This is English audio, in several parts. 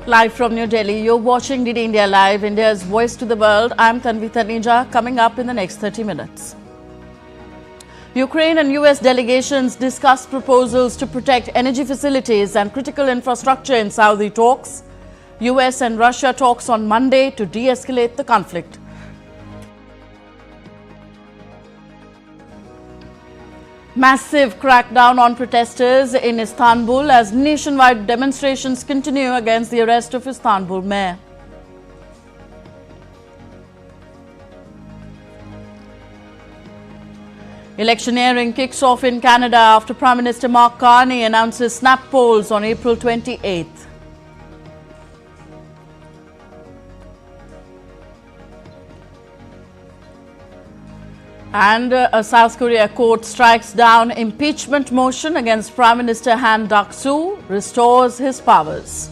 Live from New Delhi, you're watching DD India Live, India's voice to the world. I'm Tanvi Taneja. Coming up in the next 30 minutes. Ukraine and US delegations discuss proposals to protect energy facilities and critical infrastructure in Saudi talks. US and Russia talks on Monday to de-escalate the conflict. Massive crackdown on protesters in Istanbul as nationwide demonstrations continue against the arrest of Istanbul mayor. Electioneering kicks off in Canada after Prime Minister Mark Carney announces snap polls on April 28th. And a South Korea court strikes down impeachment motion against Prime Minister Han Duck-soo, restores his powers.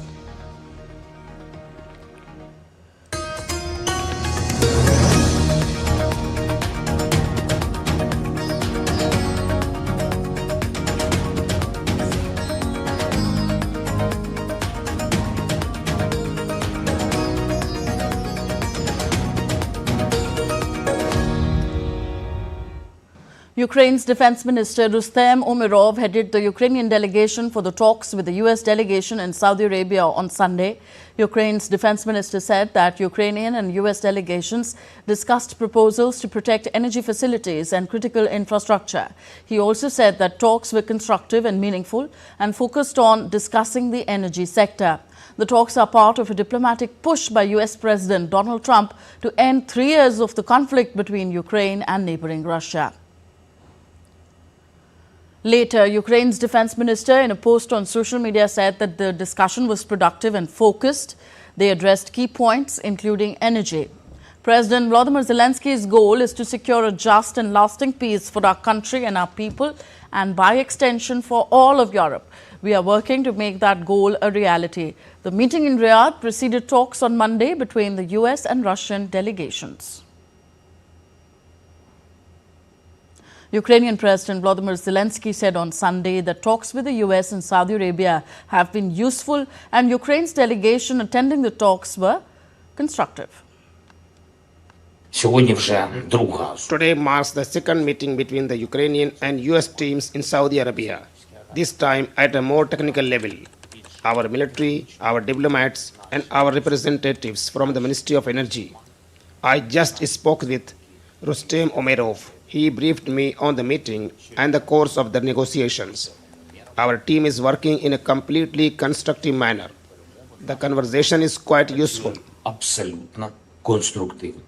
Ukraine's Defense Minister Rustem Umerov headed the Ukrainian delegation for the talks with the US delegation in Saudi Arabia on Sunday. Ukraine's Defense Minister said that Ukrainian and US delegations discussed proposals to protect energy facilities and critical infrastructure. He also said that talks were constructive and meaningful and focused on discussing the energy sector. The talks are part of a diplomatic push by US President Donald Trump to end 3 years of the conflict between Ukraine and neighboring Russia. Later, Ukraine's defense minister in a post on social media said that the discussion was productive and focused. They addressed key points, including energy. President Volodymyr Zelensky's goal is to secure a just and lasting peace for our country and our people, and by extension for all of Europe. We are working to make that goal a reality. The meeting in Riyadh preceded talks on Monday between the US and Russian delegations. Ukrainian President Volodymyr Zelenskyy said on Sunday that talks with the US and Saudi Arabia have been useful and Ukraine's delegation attending the talks were constructive. Today marks the second meeting between the Ukrainian and US teams in Saudi Arabia, this time at a more technical level. Our military, our diplomats, and our representatives from the Ministry of Energy. I just spoke with Rustem Umerov. He briefed me on the meeting and the course of the negotiations. Our team is working in a completely constructive manner. The conversation is quite useful. Абсолютно конструктивно.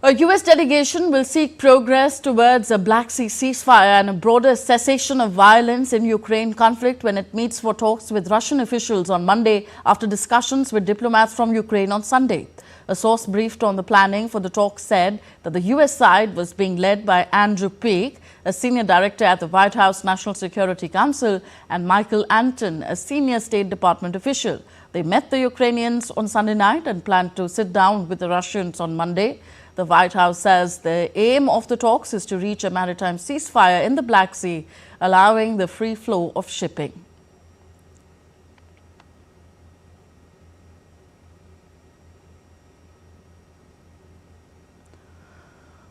A US delegation will seek progress towards a Black Sea ceasefire and a broader cessation of violence in Ukraine conflict when it meets for talks with Russian officials on Monday after discussions with diplomats from Ukraine on Sunday. A source briefed on the planning for the talks said that the US side was being led by Andrew Peake, a senior director at the White House National Security Council, and Michael Anton, a senior State Department official. They met the Ukrainians on Sunday night and planned to sit down with the Russians on Monday. The White House says the aim of the talks is to reach a maritime ceasefire in the Black Sea, allowing the free flow of shipping.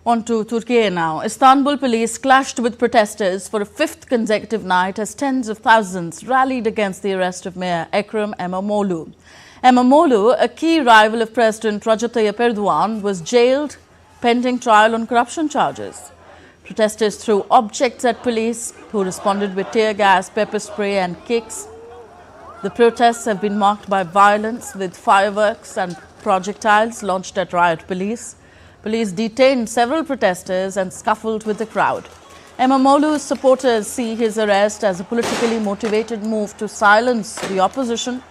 On to Turkey now. Istanbul police clashed with protesters for a fifth consecutive night as tens of thousands rallied against the arrest of Mayor Ekrem İmamoğlu. İmamoğlu, a key rival of President Recep Tayyip Erdogan, was jailed pending trial on corruption charges. Protesters threw objects at police, who responded with tear gas, pepper spray and kicks. The protests have been marked by violence with fireworks and projectiles launched at riot police. Police detained several protesters and scuffled with the crowd. İmamoğlu's supporters see his arrest as a politically motivated move to silence the opposition.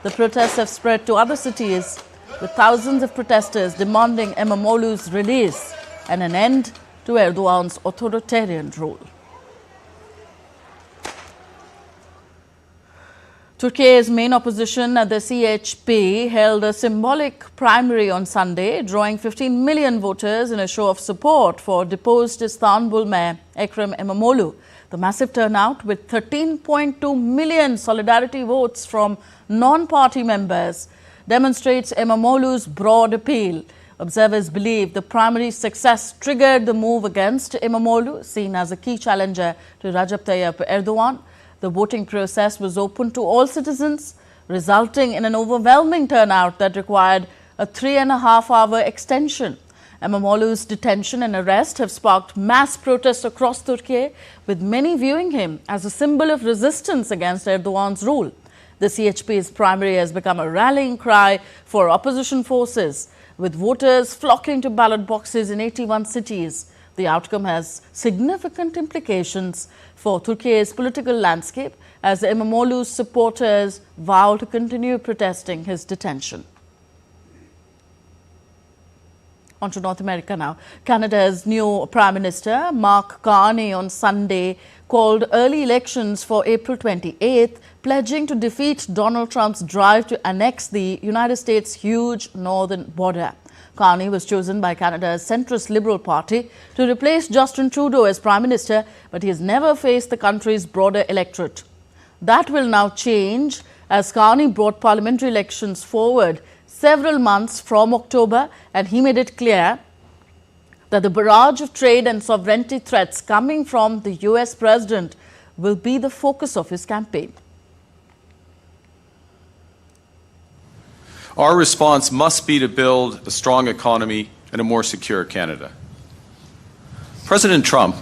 The protests have spread to other cities, with thousands of protesters demanding İmamoğlu's release and an end to Erdogan's authoritarian rule. Turkey's main opposition, the CHP, held a symbolic primary on Sunday, drawing 15 million voters in a show of support for deposed Istanbul Mayor Ekrem İmamoğlu. The massive turnout, with 13.2 million solidarity votes from non-party members, demonstrates Imamoglu's broad appeal. Observers believe the primary success triggered the move against Imamoglu, seen as a key challenger to Recep Tayyip Erdogan. The voting process was open to all citizens, resulting in an overwhelming turnout that required a 3.5-hour extension. Imamoglu's detention and arrest have sparked mass protests across Turkey, with many viewing him as a symbol of resistance against Erdogan's rule. The CHP's primary has become a rallying cry for opposition forces, with voters flocking to ballot boxes in 81 cities. The outcome has significant implications for Turkey's political landscape, as Imamoglu's supporters vow to continue protesting his detention. On to North America now. Canada's new Prime Minister, Mark Carney, on Sunday called early elections for April 28th, pledging to defeat Donald Trump's drive to annex the United States' huge northern border. Carney was chosen by Canada's centrist Liberal Party to replace Justin Trudeau as Prime Minister, but he has never faced the country's broader electorate. That will now change, as Carney brought parliamentary elections forward several months from October, and he made it clear that the barrage of trade and sovereignty threats coming from the US president will be the focus of his campaign. Our response must be to build a strong economy and a more secure Canada. President Trump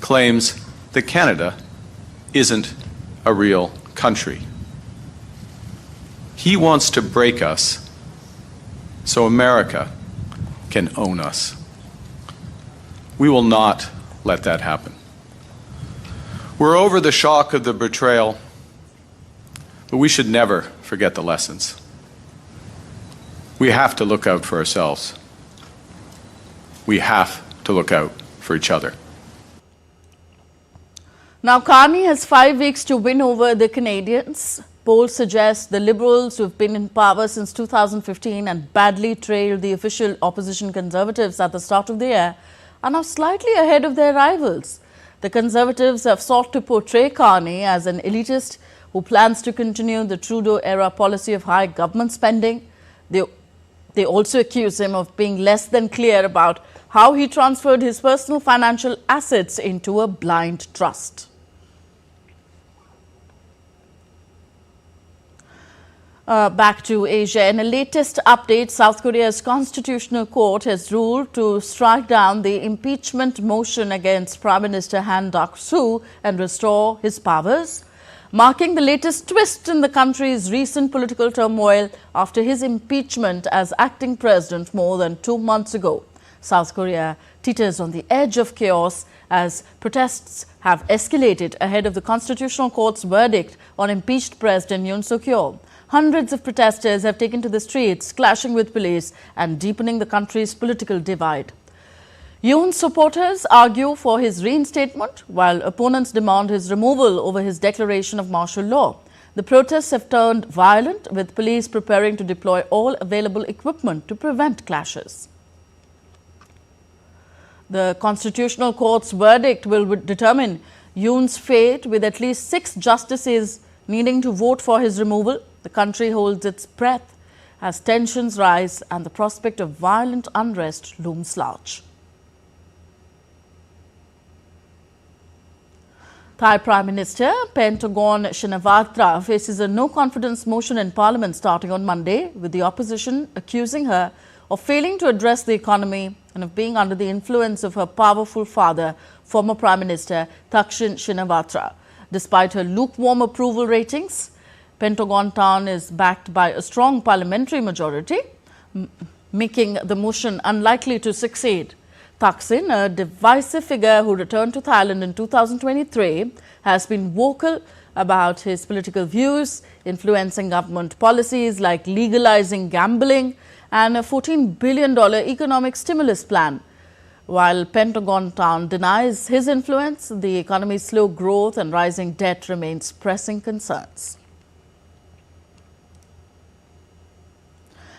claims that Canada isn't a real country. He wants to break us so America can own us. We will not let that happen. We're over the shock of the betrayal, but we should never forget the lessons. We have to look out for ourselves. We have to look out for each other. Now, Carney has 5 weeks to win over the Canadians. Polls suggest the Liberals, who have been in power since 2015 and badly trailed the official opposition Conservatives at the start of the year, are now slightly ahead of their rivals. The Conservatives have sought to portray Carney as an elitist who plans to continue the Trudeau-era policy of high government spending. They also accuse him of being less than clear about how he transferred his personal financial assets into a blind trust. Back to Asia. In a latest update, South Korea's Constitutional Court has ruled to strike down the impeachment motion against Prime Minister Han Duck-soo and restore his powers, marking the latest twist in the country's recent political turmoil after his impeachment as acting president more than 2 months ago. South Korea teeters on the edge of chaos as protests have escalated ahead of the Constitutional Court's verdict on impeached President Yoon Suk-yeol. Hundreds of protesters have taken to the streets, clashing with police and deepening the country's political divide. Yoon's supporters argue for his reinstatement, while opponents demand his removal over his declaration of martial law. The protests have turned violent, with police preparing to deploy all available equipment to prevent clashes. The Constitutional Court's verdict will determine Yoon's fate, with at least 6 justices needing to vote for his removal. The country holds its breath as tensions rise and the prospect of violent unrest looms large. Thai Prime Minister Paetongtarn Shinawatra faces a no-confidence motion in Parliament starting on Monday, with the opposition accusing her of failing to address the economy and of being under the influence of her powerful father, former Prime Minister Thaksin Shinawatra. Despite her lukewarm approval ratings, Paetongtarn is backed by a strong parliamentary majority, making the motion unlikely to succeed. Thaksin, a divisive figure who returned to Thailand in 2023, has been vocal about his political views, influencing government policies like legalizing gambling and a $14 billion economic stimulus plan. While Paetongtarn denies his influence, the economy's slow growth and rising debt remains pressing concerns.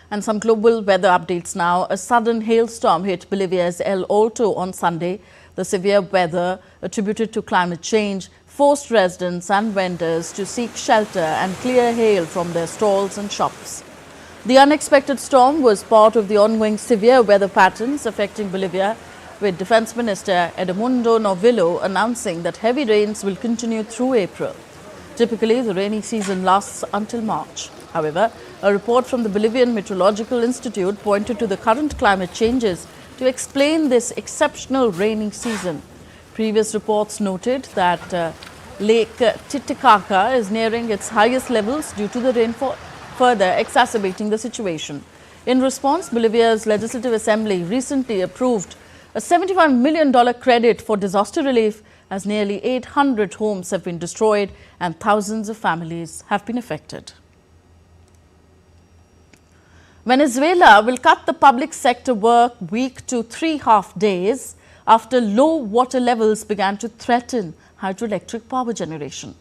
And some global weather updates now. A sudden hailstorm hit Bolivia's El Alto on Sunday. The severe weather, attributed to climate change, forced residents and vendors to seek shelter and clear hail from their stalls and shops. The unexpected storm was part of the ongoing severe weather patterns affecting Bolivia, with Defense Minister Edmundo Novillo announcing that heavy rains will continue through April. Typically, the rainy season lasts until March. However, a report from the Bolivian Meteorological Institute pointed to the current climate changes to explain this exceptional rainy season. Previous reports noted that Lake Titicaca is nearing its highest levels due to the rainfall, further exacerbating the situation. In response, Bolivia's Legislative Assembly recently approved a $75 million credit for disaster relief, as nearly 800 homes have been destroyed and thousands of families have been affected. Venezuela will cut the public sector work week to 3 half days after low water levels began to threaten hydroelectric power generation.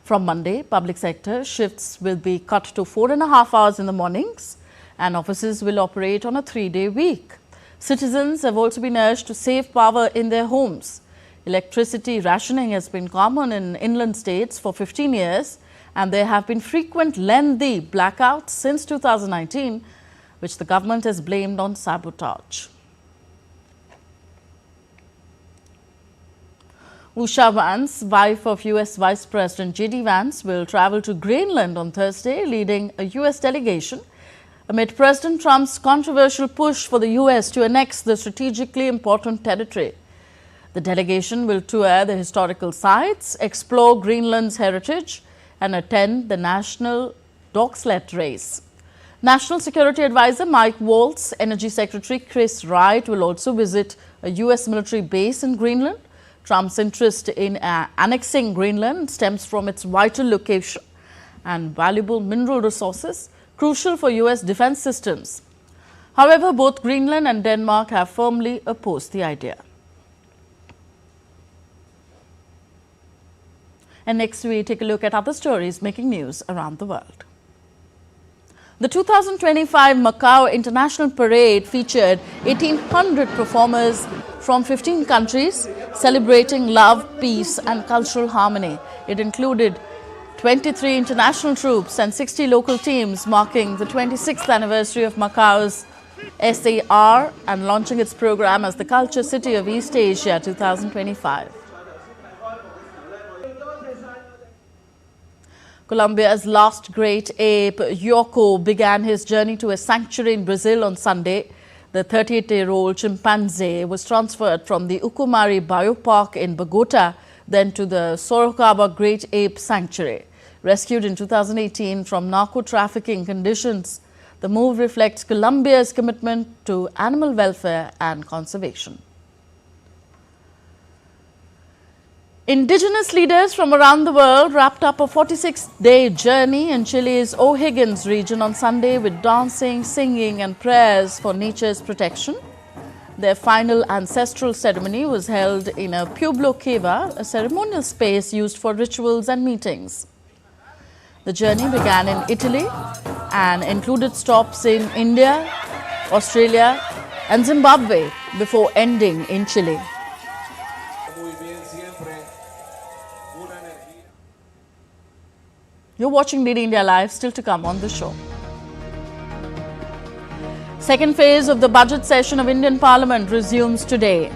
From Monday, public sector shifts will be cut to 4.5 hours in the mornings, and offices will operate on a 3-day week. Citizens have also been urged to save power in their homes. Electricity rationing has been common in inland states for 15 years, and there have been frequent lengthy blackouts since 2019, which the government has blamed on sabotage. Usha Vance, wife of US Vice President J.D. Vance, will travel to Greenland on Thursday, leading a US delegation amid President Trump's controversial push for the US to annex the strategically important territory. The delegation will tour the historical sites, explore Greenland's heritage, and attend the national dog sled race. National Security Advisor Mike Waltz, Energy Secretary Chris Wright will also visit a US military base in Greenland. Trump's interest in annexing Greenland stems from its vital location and valuable mineral resources, crucial for US defense systems. However, both Greenland and Denmark have firmly opposed the idea. And next, we take a look at other stories making news around the world. The 2025 Macau International Parade featured 1,800 performers from 15 countries celebrating love, peace and cultural harmony. It included 23 international troops and 60 local teams, marking the 26th anniversary of Macau's SAR and launching its program as the Culture City of East Asia 2025. Colombia's last great ape, Yoko, began his journey to a sanctuary in Brazil on Sunday. The 38-year-old chimpanzee was transferred from the Ucumari Biopark in Bogota, then to the Sorocaba Great Ape Sanctuary. Rescued in 2018 from narco-trafficking conditions, the move reflects Colombia's commitment to animal welfare and conservation. Indigenous leaders from around the world wrapped up a 46-day journey in Chile's O'Higgins region on Sunday with dancing, singing and prayers for nature's protection. Their final ancestral ceremony was held in a Pueblo Cava, a ceremonial space used for rituals and meetings. The journey began in Italy and included stops in India, Australia and Zimbabwe before ending in Chile. You're watching DD India Live, still to come on the show. Second phase of the budget session of Indian Parliament resumes today.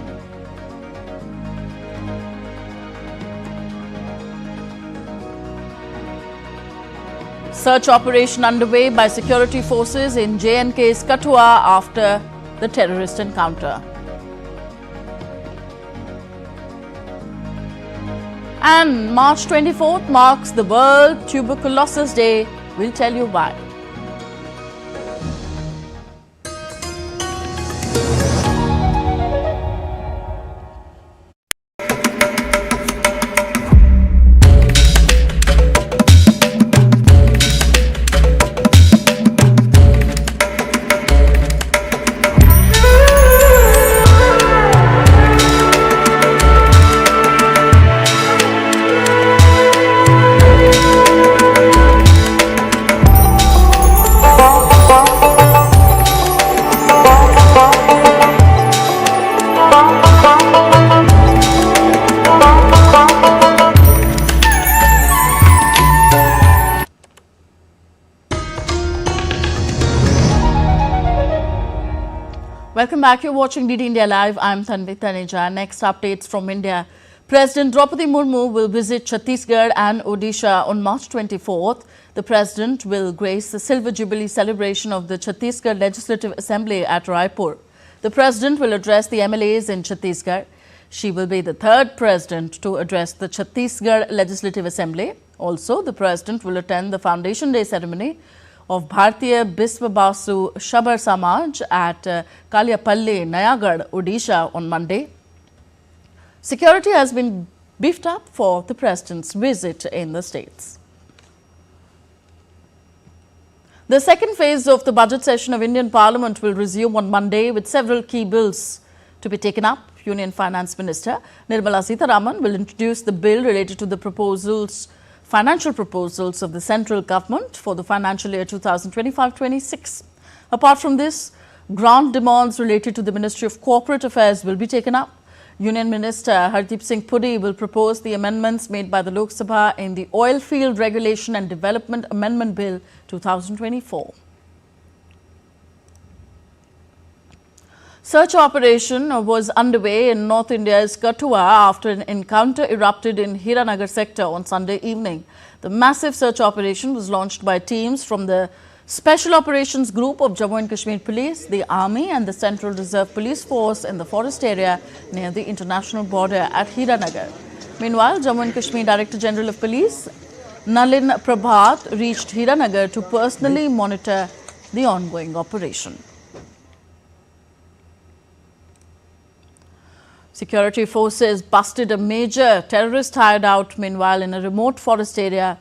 Search operation underway by security forces in J&K's Kathua after the terrorist encounter. And March 24th marks the World Tuberculosis Day. We'll tell you why. Welcome back. You're watching DD India Live. I'm Tanvi Taneja. Next updates from India. President Draupadi Murmu will visit Chhattisgarh and Odisha on March 24th. The President will grace the Silver Jubilee celebration of the Chhattisgarh Legislative Assembly at Raipur. The President will address the MLAs in Chhattisgarh. She will be the third President to address the Chhattisgarh Legislative Assembly. Also, the President will attend the Foundation Day ceremony of Bharatiya Biswa Basu Shabar Samaj at Kalyapalli, Nayagarh, Odisha on Monday. Security has been beefed up for the President's visit in the states. The second phase of the budget session of Indian Parliament will resume on Monday with several key bills to be taken up. Union Finance Minister Nirmala Sitharaman will introduce the bill related to the financial proposals of the central government for the financial year 2025-26. Apart from this, grant demands related to the Ministry of Corporate Affairs will be taken up. Union Minister Hardeep Singh Puri will propose the amendments made by the Lok Sabha in the Oil Field Regulation and Development Amendment Bill 2024. Search operation was underway in North India's Kathua after an encounter erupted in Hiranagar sector on Sunday evening. The massive search operation was launched by teams from the Special Operations Group of Jammu and Kashmir Police, the Army and the Central Reserve Police Force in the forest area near the international border at Hiranagar. Meanwhile, Jammu and Kashmir Director General of Police Nalin Prabhat reached Hiranagar to personally monitor the ongoing operation. Security forces busted a major terrorist hideout, meanwhile, in a remote forest area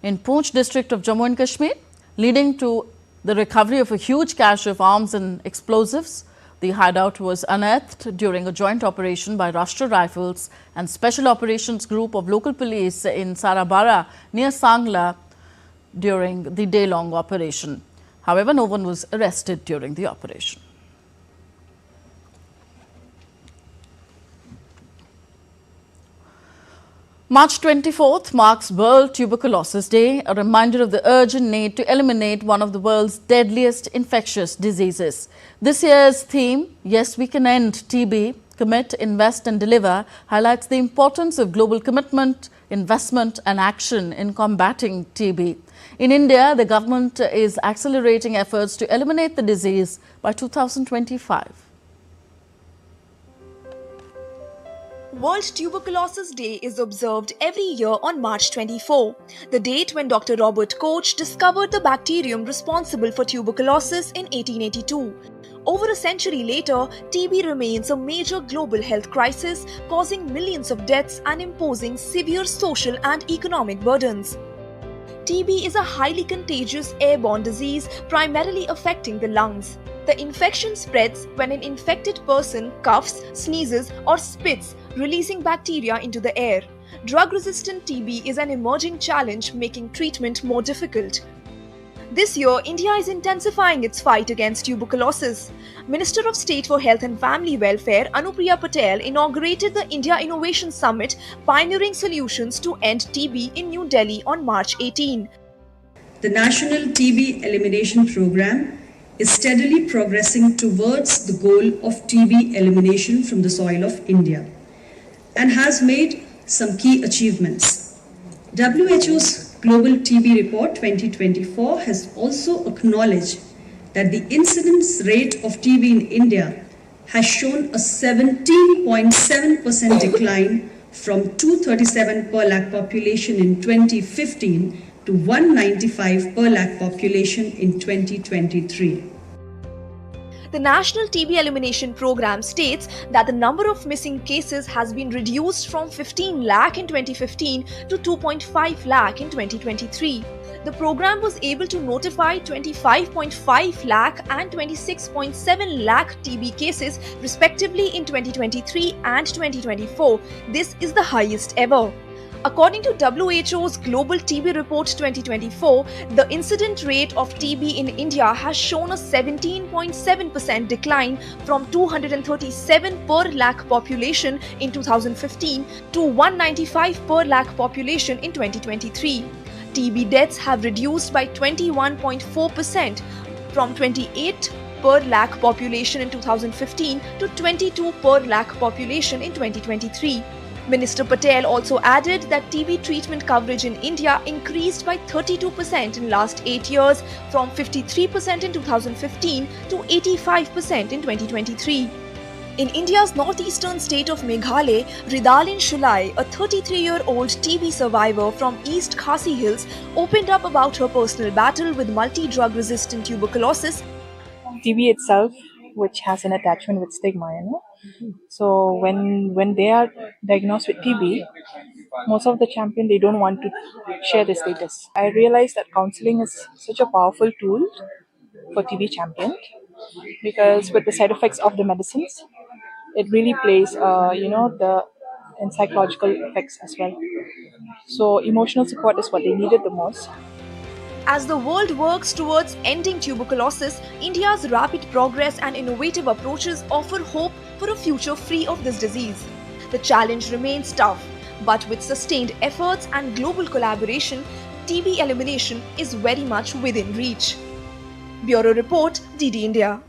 in Poonch district of Jammu and Kashmir, leading to the recovery of a huge cache of arms and explosives. The hideout was unearthed during a joint operation by Rashtra Rifles and Special Operations Group of local police in Sarabara near Sangla during the day-long operation. However, no one was arrested during the operation. March 24th marks World Tuberculosis Day, a reminder of the urgent need to eliminate one of the world's deadliest infectious diseases. This year's theme, Yes, We Can End TB, Commit, Invest and Deliver, highlights the importance of global commitment, investment and action in combating TB. In India, the government is accelerating efforts to eliminate the disease by 2025. World Tuberculosis Day is observed every year on March 24, the date when Dr. Robert Koch discovered the bacterium responsible for tuberculosis in 1882. Over a century later, TB remains a major global health crisis, causing millions of deaths and imposing severe social and economic burdens. TB is a highly contagious airborne disease primarily affecting the lungs. The infection spreads when an infected person coughs, sneezes or spits, releasing bacteria into the air. Drug-resistant TB is an emerging challenge, making treatment more difficult. This year, India is intensifying its fight against tuberculosis. Minister of State for Health and Family Welfare Anupriya Patel inaugurated the India Innovation Summit, pioneering solutions to end TB in New Delhi on March 18. The National TB Elimination Program is steadily progressing towards the goal of TB elimination from the soil of India and has made some key achievements. WHO's Global TB Report 2024 has also acknowledged that the incidence rate of TB in India has shown a 17.7% decline from 237 per lakh population in 2015 to 195 per lakh population in 2023. The National TB Elimination Program states that the number of missing cases has been reduced from 15 lakh in 2015 to 2.5 lakh in 2023. The program was able to notify 25.5 lakh and 26.7 lakh TB cases respectively in 2023 and 2024. This is the highest ever. According to WHO's Global TB Report 2024, the incident rate of TB in India has shown a 17.7% decline from 237 per lakh population in 2015 to 195 per lakh population in 2023. TB deaths have reduced by 21.4% from 28 per lakh population in 2015 to 22 per lakh population in 2023. Minister Patel also added that TB treatment coverage in India increased by 32% in last 8 years, from 53% in 2015 to 85% in 2023. In India's northeastern state of Meghalaya, Ridalin Shulai, a 33-year-old TB survivor from East Khasi Hills, opened up about her personal battle with multi-drug resistant tuberculosis. TB itself, which has an attachment with stigma, So when they are diagnosed with TB, most of the champion, they don't want to share the status. I realized that counseling is such a powerful tool for TB champion, because with the side effects of the medicines, it really plays, the and psychological effects as well. So emotional support is what they needed the most. As the world works towards ending tuberculosis, India's rapid progress and innovative approaches offer hope for a future free of this disease. The challenge remains tough, but with sustained efforts and global collaboration, TB elimination is very much within reach. Bureau Report, DD India.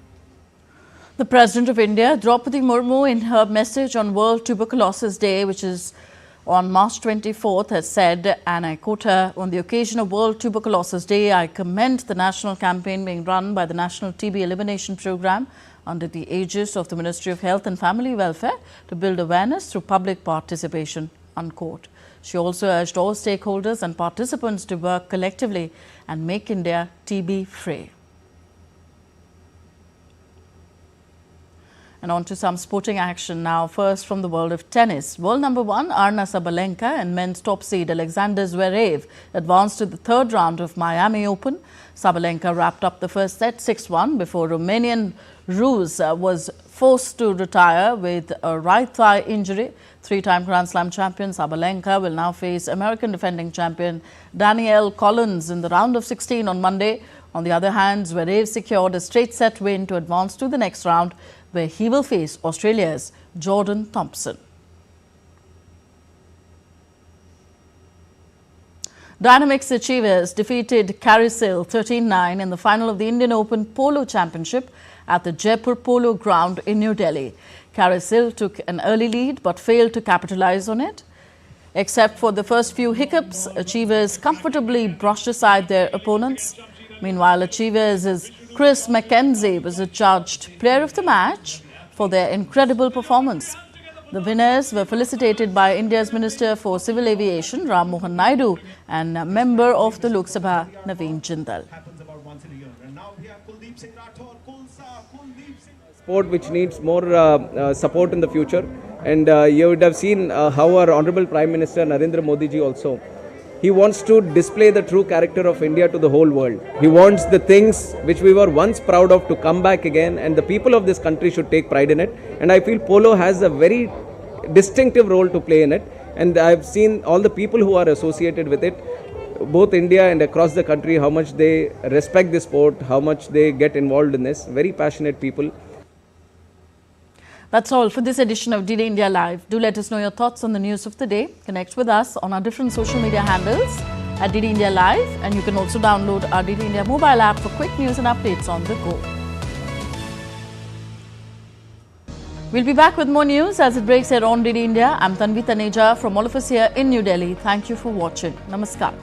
The President of India, Draupadi Murmu, in her message on World Tuberculosis Day, which is on March 24th, has said, and I quote her, "On the occasion of World Tuberculosis Day, I commend the national campaign being run by the National TB Elimination Programme under the aegis of the Ministry of Health and Family Welfare to build awareness through public participation," unquote. She also urged all stakeholders and participants to work collectively and make India TB-free. And on to some sporting action now. First, from the world of tennis. World number 1 Arna Sabalenka and men's top seed Alexander Zverev advanced to the third round of Miami Open. Sabalenka wrapped up the first set 6-1 before Romanian Ruse was forced to retire with a right thigh injury. Three-time Grand Slam champion Sabalenka will now face American defending champion Danielle Collins in the round of 16 on Monday. On the other hand, Zverev secured a straight set win to advance to the next round, where he will face Australia's Jordan Thompson. Dynamics Achievers defeated Carousel 13-9 in the final of the Indian Open Polo Championship at the Jaipur Polo Ground in New Delhi. Carousel took an early lead but failed to capitalize on it. Except for the first few hiccups, Achievers comfortably brushed aside their opponents. Meanwhile, Achievers' Chris McKenzie was adjudged Player of the Match for their incredible performance. The winners were felicitated by India's Minister for Civil Aviation, Ram Mohan Naidu, and a member of the Lok Sabha, Naveen Jindal. Sport which needs more support in the future, and you would have seen how our Honorable Prime Minister Narendra Modi ji also, he wants to display the true character of India to the whole world. He wants the things which we were once proud of to come back again, and the people of this country should take pride in it. And I feel polo has a very distinctive role to play in it. And I've seen all the people who are associated with it, both India and across the country, how much they respect this sport, how much they get involved in this. Very passionate people. That's all for this edition of DD India Live. Do let us know your thoughts on the news of the day. Connect with us on our different social media handles at DD India Live, and you can also download our DD India mobile app for quick news and updates on the go. We'll be back with more news as it breaks here on DD India. I'm Tanvi Taneja from all of us here in New Delhi. Thank you for watching. Namaskar.